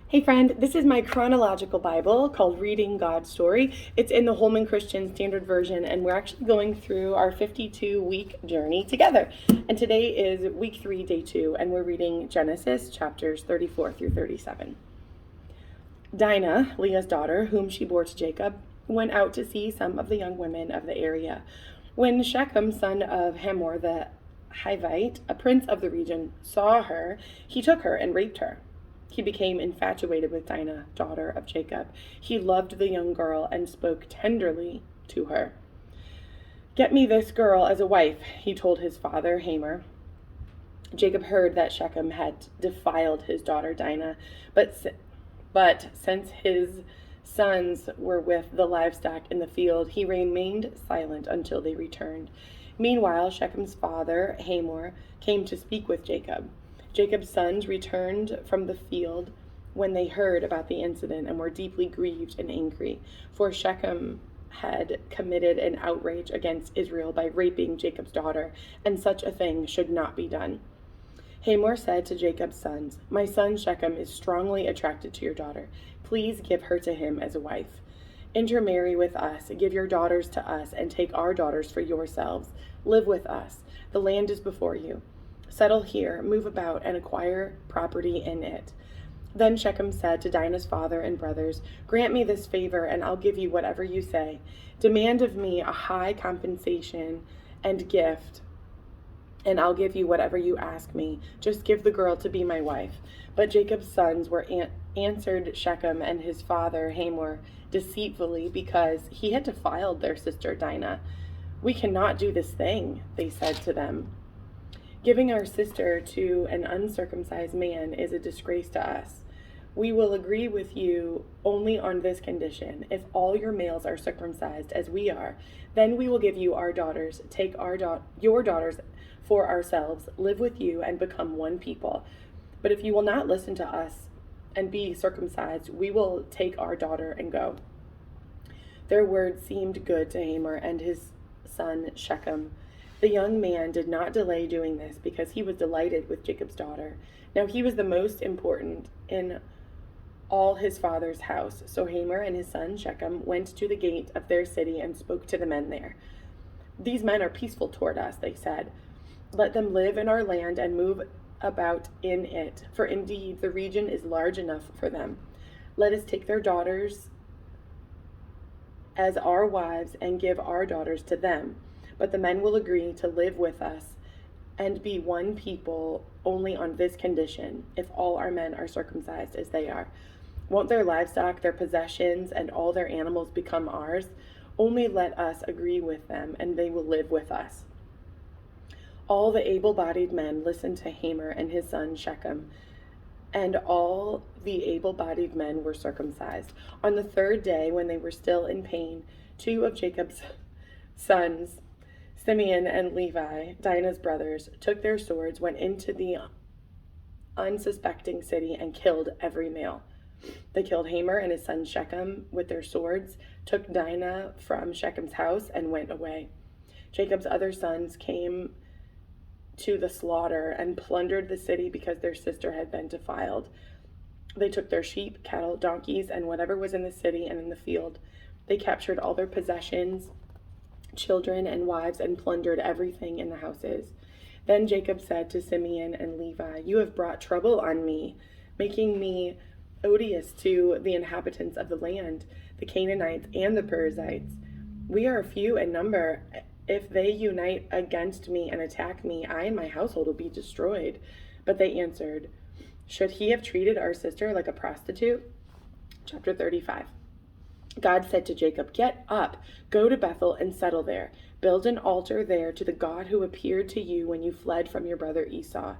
Hey friend, this is my chronological Bible called Reading God's Story. It's in the Holman Christian Standard Version, and we're actually going through our 52-week journey together. And today is week 3, day 2, and we're reading Genesis chapters 34 through 37. Dinah, Leah's daughter, whom she bore to Jacob, went out to see some of the young women of the area. When Shechem, son of Hamor the Hivite, a prince of the region, saw her, he took her and raped her. He became infatuated with Dinah, daughter of Jacob. He loved the young girl and spoke tenderly to her. "Get me this girl as a wife," he told his father Hamor. Jacob heard that Shechem had defiled his daughter Dinah, but since his sons were with the livestock in the field, he remained silent until they returned. Meanwhile, Shechem's father Hamor came to speak with Jacob. Jacob's sons returned from the field when they heard about the incident and were deeply grieved and angry, for Shechem had committed an outrage against Israel by raping Jacob's daughter, and such a thing should not be done. Hamor said to Jacob's sons, "My son Shechem is strongly attracted to your daughter. Please give her to him as a wife. Intermarry with us, give your daughters to us, and take our daughters for yourselves. Live with us. The land is before you. Settle here, move about, and acquire property in it." Then Shechem said to Dinah's father and brothers, "Grant me this favor, and I'll give you whatever you say. Demand of me a high compensation and gift, and I'll give you whatever you ask me. Just give the girl to be my wife." But Jacob's sons answered Shechem and his father Hamor deceitfully, because he had defiled their sister Dinah. "We cannot do this thing," they said to them. "Giving our sister to an uncircumcised man is a disgrace to us. We will agree with you only on this condition: if all your males are circumcised as we are, then we will give you our daughters, take your daughters for ourselves, live with you, and become one people. But if you will not listen to us and be circumcised, we will take our daughter and go." Their words seemed good to Hamor and his son Shechem. The young man did not delay doing this because he was delighted with Jacob's daughter. Now he was the most important in all his father's house. So Hamor and his son Shechem went to the gate of their city and spoke to the men there. "These men are peaceful toward us," they said. "Let them live in our land and move about in it, for indeed the region is large enough for them. Let us take their daughters as our wives and give our daughters to them. But the men will agree to live with us and be one people only on this condition: if all our men are circumcised as they are. Won't their livestock, their possessions, and all their animals become ours? Only let us agree with them, and they will live with us." All the able-bodied men listened to Hamor and his son Shechem, and all the able-bodied men were circumcised. On the third day, when they were still in pain, two of Jacob's sons, Simeon and Levi, Dinah's brothers, took their swords, went into the unsuspecting city, and killed every male. They killed Hamor and his son Shechem with their swords, took Dinah from Shechem's house, and went away. Jacob's other sons came to the slaughter and plundered the city because their sister had been defiled. They took their sheep, cattle, donkeys, and whatever was in the city and in the field. They captured all their possessions, children and wives, and plundered everything in the houses. Then Jacob said to Simeon and Levi, "You have brought trouble on me, making me odious to the inhabitants of the land, the Canaanites and the Perizzites. We are few in number. If they unite against me and attack me, I and my household will be destroyed." But they answered, "Should he have treated our sister like a prostitute?" Chapter 35. God said to Jacob, "Get up, go to Bethel and settle there. Build an altar there to the God who appeared to you when you fled from your brother Esau."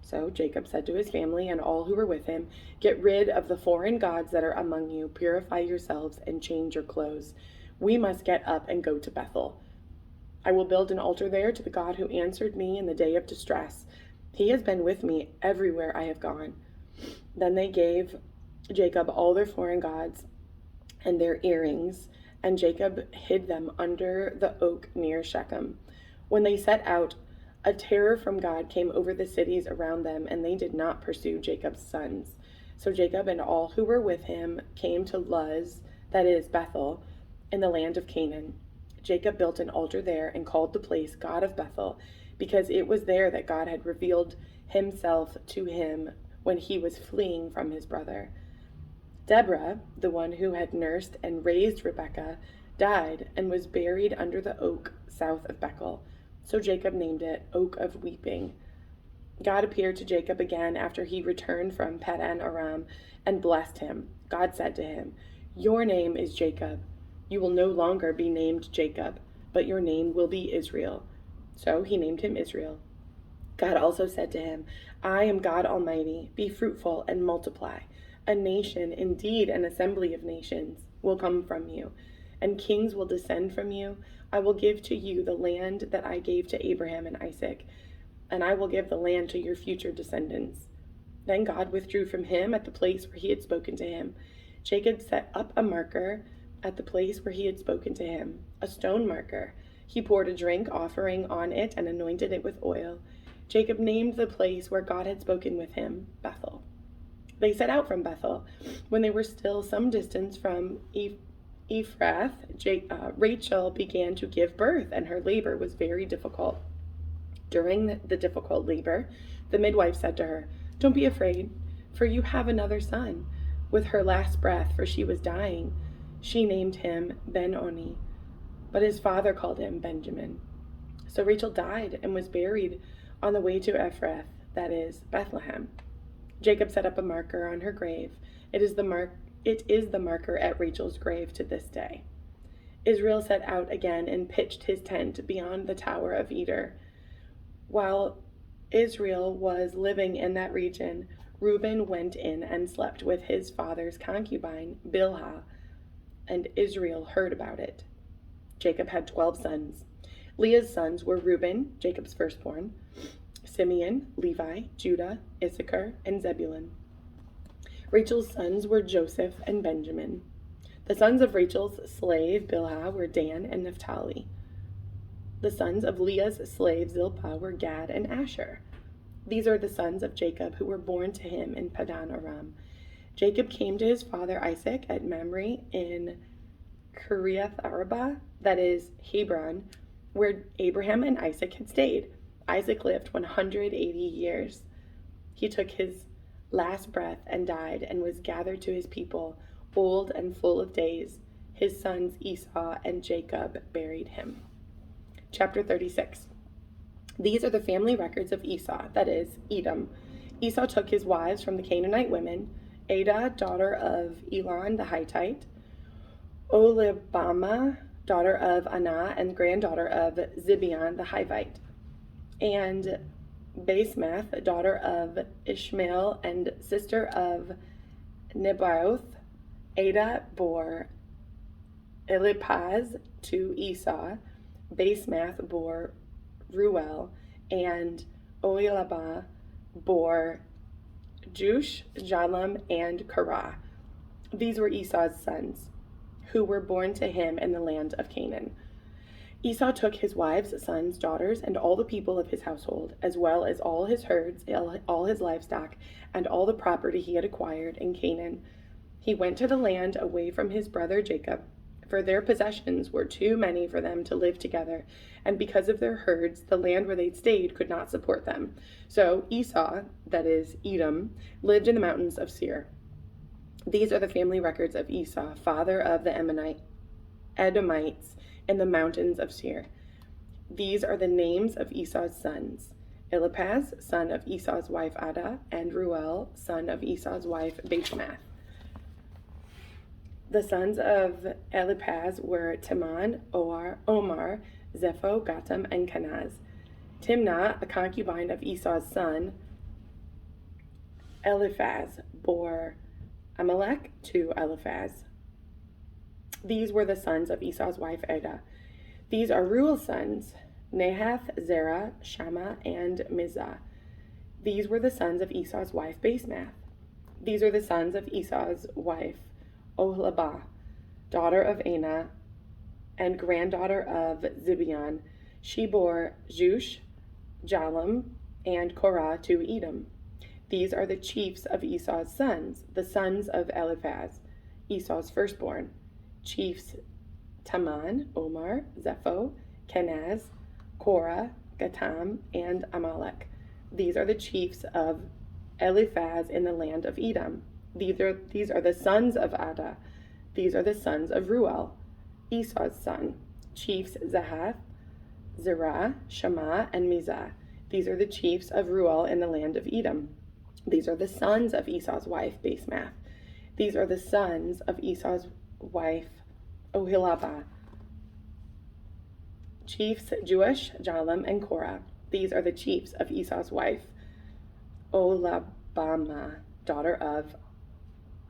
So Jacob said to his family and all who were with him, "Get rid of the foreign gods that are among you, purify yourselves, and change your clothes. We must get up and go to Bethel. I will build an altar there to the God who answered me in the day of distress. He has been with me everywhere I have gone." Then they gave Jacob all their foreign gods and their earrings, and Jacob hid them under the oak near Shechem. When they set out, a terror from God came over the cities around them, and they did not pursue Jacob's sons. So Jacob and all who were with him came to Luz, that is Bethel, in the land of Canaan. Jacob built an altar there and called the place God of Bethel, because it was there that God had revealed himself to him when he was fleeing from his brother. Deborah, the one who had nursed and raised Rebekah, died and was buried under the oak south of Bethel. So Jacob named it Oak of Weeping. God appeared to Jacob again after he returned from Padan Aram and blessed him. God said to him, "Your name is Jacob. You will no longer be named Jacob, but your name will be Israel." So he named him Israel. God also said to him, "I am God Almighty. Be fruitful and multiply. A nation, indeed an assembly of nations, will come from you, and kings will descend from you. I will give to you the land that I gave to Abraham and Isaac, and I will give the land to your future descendants." Then God withdrew from him at the place where he had spoken to him. Jacob set up a marker at the place where he had spoken to him, a stone marker. He poured a drink offering on it and anointed it with oil. Jacob named the place where God had spoken with him Bethel. They set out from Bethel. When they were still some distance from Ephrath, Rachel began to give birth, and her labor was very difficult. During the difficult labor, the midwife said to her, "Don't be afraid, for you have another son." With her last breath, for she was dying, she named him Ben-Oni, but his father called him Benjamin. So Rachel died and was buried on the way to Ephrath, that is, Bethlehem. Jacob set up a marker on her grave. It is the marker at Rachel's grave to this day. Israel set out again and pitched his tent beyond the Tower of Eder. While Israel was living in that region, Reuben went in and slept with his father's concubine, Bilhah, and Israel heard about it. Jacob had 12 sons. Leah's sons were Reuben, Jacob's firstborn, Simeon, Levi, Judah, Issachar, and Zebulun. Rachel's sons were Joseph and Benjamin. The sons of Rachel's slave, Bilhah, were Dan and Naphtali. The sons of Leah's slave, Zilpah, were Gad and Asher. These are the sons of Jacob who were born to him in Padan Aram. Jacob came to his father Isaac at Mamre in Kiriath Arba, that is, Hebron, where Abraham and Isaac had stayed. Isaac lived 180 years. He took his last breath and died and was gathered to his people, old and full of days. His sons Esau and Jacob buried him. Chapter 36. These are the family records of Esau, that is, Edom. Esau took his wives from the Canaanite women, Adah, daughter of Elon the Hittite, Oholibamah, daughter of Anah and granddaughter of Zibeon the Hivite, and Basemath, daughter of Ishmael and sister of Nebaioth. Adah bore Eliphaz to Esau. Basemath bore Ruel, and Oholibamah bore Jush, Jalam, and Korah. These were Esau's sons, who were born to him in the land of Canaan. Esau took his wives, sons, daughters, and all the people of his household, as well as all his herds, all his livestock, and all the property he had acquired in Canaan. He went to the land away from his brother Jacob, for their possessions were too many for them to live together, and because of their herds, the land where they stayed could not support them. So Esau, that is, Edom, lived in the mountains of Seir. These are the family records of Esau, father of the Edomites, in the mountains of Seir. These are the names of Esau's sons: Eliphaz, son of Esau's wife Adah, and Ruel, son of Esau's wife Basemath. The sons of Eliphaz were Teman, Omar, Zepho, Gatam, and Kenaz. Timnah, a concubine of Esau's son Eliphaz, bore Amalek to Eliphaz. These were the sons of Esau's wife Adah. These are Reuel's sons, Nahath, Zerah, Shammah, and Mizah. These were the sons of Esau's wife Basemath. These are the sons of Esau's wife Oholibamah, daughter of Anah and granddaughter of Zibeon. She bore Jush, Jalam, and Korah to Edom. These are the chiefs of Esau's sons, the sons of Eliphaz, Esau's firstborn. Chiefs Taman, Omar, Zepho, Kenaz, Korah, Gatam, and Amalek. These are the chiefs of Eliphaz in the land of Edom. These are the sons of Ada. These are the sons of Ruel, Esau's son. Chiefs Zahath, Zerah, Shema, and Mizah. These are the chiefs of Ruel in the land of Edom. These are the sons of Esau's wife, Basemath. These are the sons of Esau's wife, Ohilabah. Chiefs Jewish, Jalam, and Korah. These are the chiefs of Esau's wife, Olabama, daughter of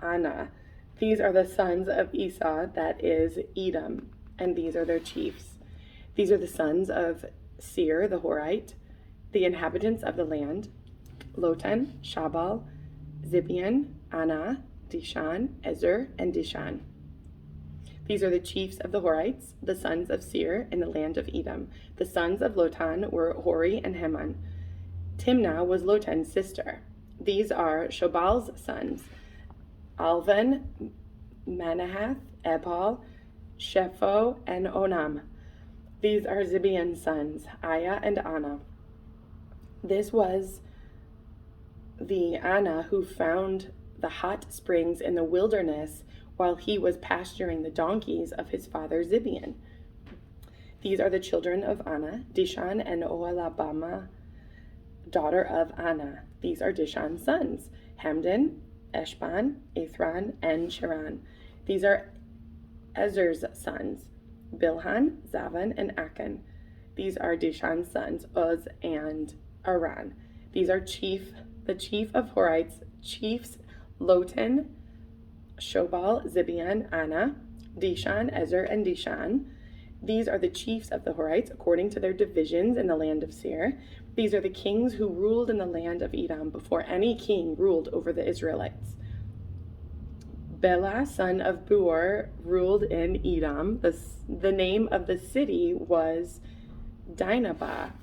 Anah. These are the sons of Esau, that is Edom, and these are their chiefs. These are the sons of Seir the Horite, the inhabitants of the land, Lotan, Shabal, Zibeon, Anah, Dishan, Ezer, and Dishan. These are the chiefs of the Horites, the sons of Seir in the land of Edom. The sons of Lotan were Hori and Heman. Timnah was Lotan's sister. These are Shobal's sons, Alvan, Manahath, Ebal, Shepho, and Onam. These are Zibeon's sons, Aya and Anah. This was the Anah who found the hot springs in the wilderness while he was pasturing the donkeys of his father Zibeon. These are the children of Anah, Dishan and Oholabama, daughter of Anah. These are Dishan's sons, Hamdan, Eshban, Ithran, and Shiran. These are Ezer's sons, Bilhan, Zavan, and Akan. These are Dishan's sons, Uz and Aran. These are the chief of Horites, chiefs Lotan, Shobal, Zibeon, Anah, Dishan, Ezer, and Dishan. These are the chiefs of the Horites according to their divisions in the land of Seir. These are the kings who ruled in the land of Edom before any king ruled over the Israelites. Bela, son of Beor, ruled in Edom. The name of the city was Dinah.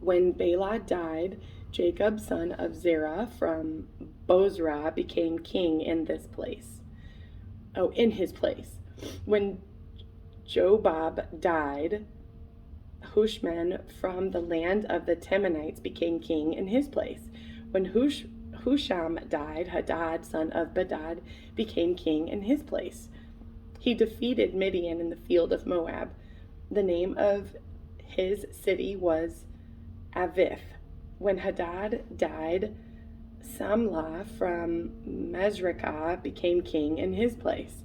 When Bela died, Jacob, son of Zerah from Bozrah, became king in his place. When Jobab died, Hushman from the land of the Temanites became king in his place. When Husham died, Hadad, son of Bedad, became king in his place. He defeated Midian in the field of Moab. The name of his city was Avith. When Hadad died, Samlah from Mesrekah became king in his place.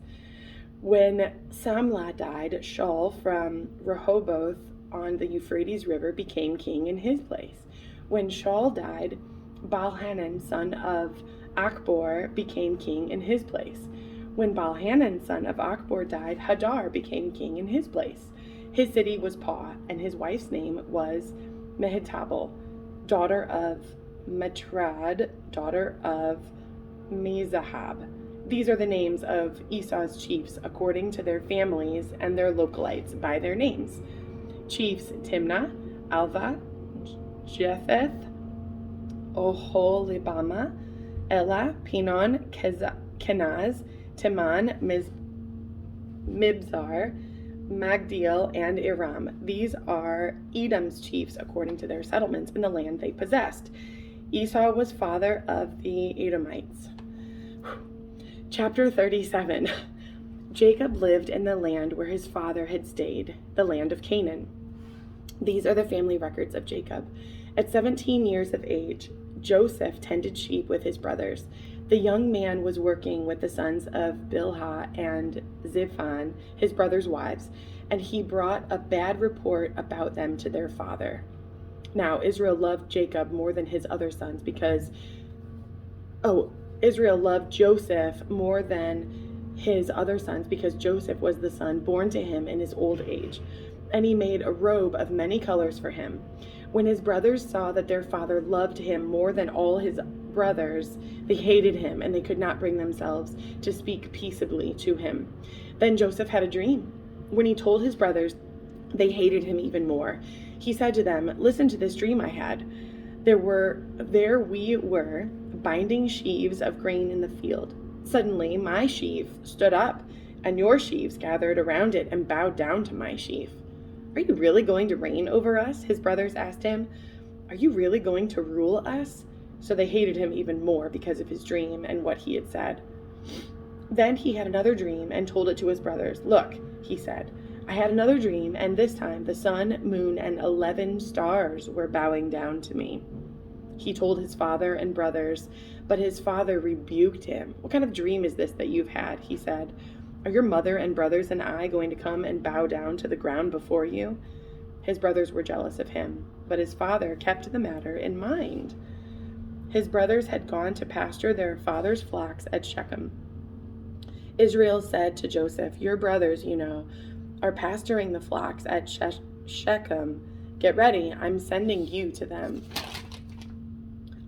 When Samlah died, Shaul from Rehoboth on the Euphrates River became king in his place. When Shaul died, Baalhanan, son of Achbor, became king in his place. When Baalhanan, son of Achbor, died, Hadar became king in his place. His city was Pau, and his wife's name was Mehetabel, daughter of Matrad, daughter of Mezahab. These are the names of Esau's chiefs according to their families and their localites by their names. Chiefs Timnah, Alva, Jetheth, Oholibama, Ela, Pinon, Kenaz, Timan, Mibzar, Magdiel, and Iram. These are Edom's chiefs according to their settlements in the land they possessed. Esau was father of the Edomites. Chapter 37. Jacob lived in the land where his father had stayed, the land of Canaan. These are the family records of Jacob. At 17 years of age, Joseph tended sheep with his brothers. The young man was working with the sons of Bilhah and Ziphan, his brothers' wives, and he brought a bad report about them to their father. Now, Israel loved Jacob more than his other sons Israel loved Joseph more than his other sons because Joseph was the son born to him in his old age, and he made a robe of many colors for him. When his brothers saw that their father loved him more than all his brothers, they hated him, and they could not bring themselves to speak peaceably to him. Then Joseph had a dream. When he told his brothers, they hated him even more. He said to them, "Listen to this dream I had. There we were, binding sheaves of grain in the field. Suddenly my sheaf stood up, and your sheaves gathered around it and bowed down to my sheaf. Are you really going to reign over us? His brothers asked him. Are you really going to rule us? So they hated him even more because of his dream and what he had said. Then he had another dream and told it to his brothers. Look, he said, I had another dream, and this time the sun, moon, and 11 stars were bowing down to me. He told his father and brothers, but his father rebuked him. What kind of dream is this that you've had? He said. Are your mother and brothers and I going to come and bow down to the ground before you? His brothers were jealous of him, but his father kept the matter in mind. His brothers had gone to pasture their father's flocks at Shechem. Israel said to Joseph, your brothers, are pasturing the flocks at Shechem. Get ready, I'm sending you to them.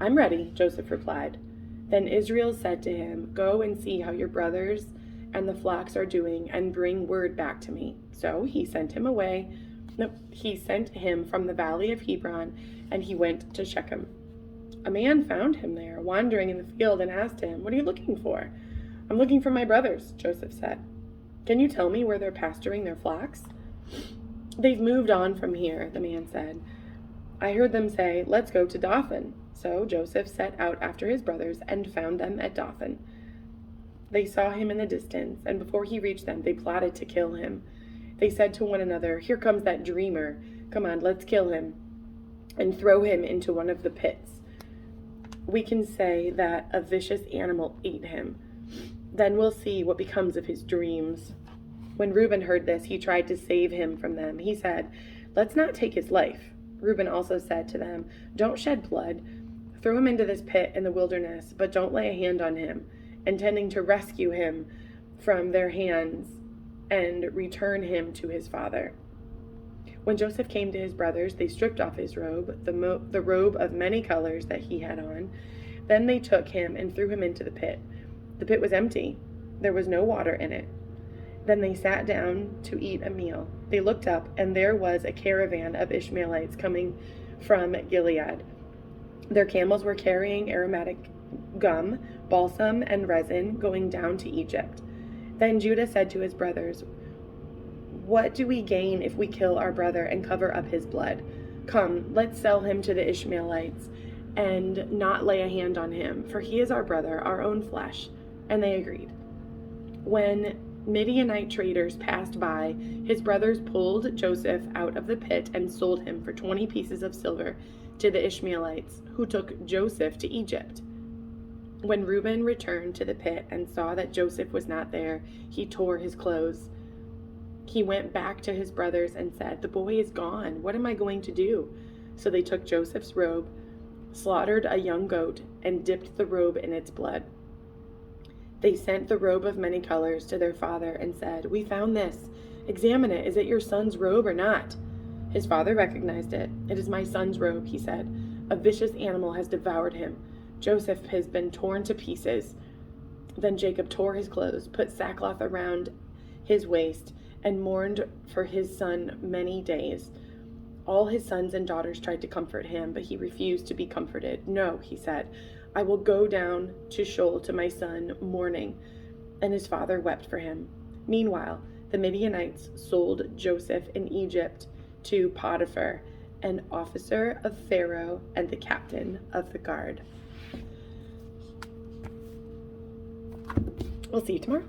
I'm ready, Joseph replied. Then Israel said to him, go and see how your brothers and the flocks are doing, and bring word back to me. So he sent him from the valley of Hebron, and he went to Shechem. A man found him there, wandering in the field, and asked him, what are you looking for? I'm looking for my brothers, Joseph said. Can you tell me where they're pasturing their flocks? They've moved on from here, the man said. I heard them say, let's go to Dothan. So Joseph set out after his brothers and found them at Dothan. They saw him in the distance, and before he reached them, they plotted to kill him. They said to one another, here comes that dreamer. Come on, let's kill him and throw him into one of the pits. We can say that a vicious animal ate him. Then we'll see what becomes of his dreams. When Reuben heard this, he tried to save him from them. He said, let's not take his life. Reuben also said to them, don't shed blood. Throw him into this pit in the wilderness, but don't lay a hand on him, intending to rescue him from their hands and return him to his father. When Joseph came to his brothers, they stripped off his robe, the robe of many colors that he had on. Then they took him and threw him into the pit. The pit was empty. There was no water in it. Then they sat down to eat a meal. They looked up, and there was a caravan of Ishmaelites coming from Gilead. Their camels were carrying aromatic gum, balsam, and resin, going down to Egypt. Then Judah said to his brothers, what do we gain if we kill our brother and cover up his blood? Come, let's sell him to the Ishmaelites and not lay a hand on him, for he is our brother, our own flesh. And they agreed. When Midianite traders passed by, his brothers pulled Joseph out of the pit and sold him for 20 pieces of silver to the Ishmaelites, who took Joseph to Egypt. When Reuben returned to the pit and saw that Joseph was not there, he tore his clothes. He went back to his brothers and said, the boy is gone. What am I going to do? So they took Joseph's robe, slaughtered a young goat, and dipped the robe in its blood. They sent the robe of many colors to their father and said, we found this. Examine it. Is it your son's robe or not? His father recognized it. It is my son's robe, he said. A vicious animal has devoured him. Joseph has been torn to pieces. Then Jacob tore his clothes, put sackcloth around his waist, and mourned for his son many days. All his sons and daughters tried to comfort him, but he refused to be comforted. No, he said, I will go down to Sheol to my son mourning. And his father wept for him. Meanwhile, the Midianites sold Joseph in Egypt to Potiphar, an officer of Pharaoh and the captain of the guard. We'll see you tomorrow.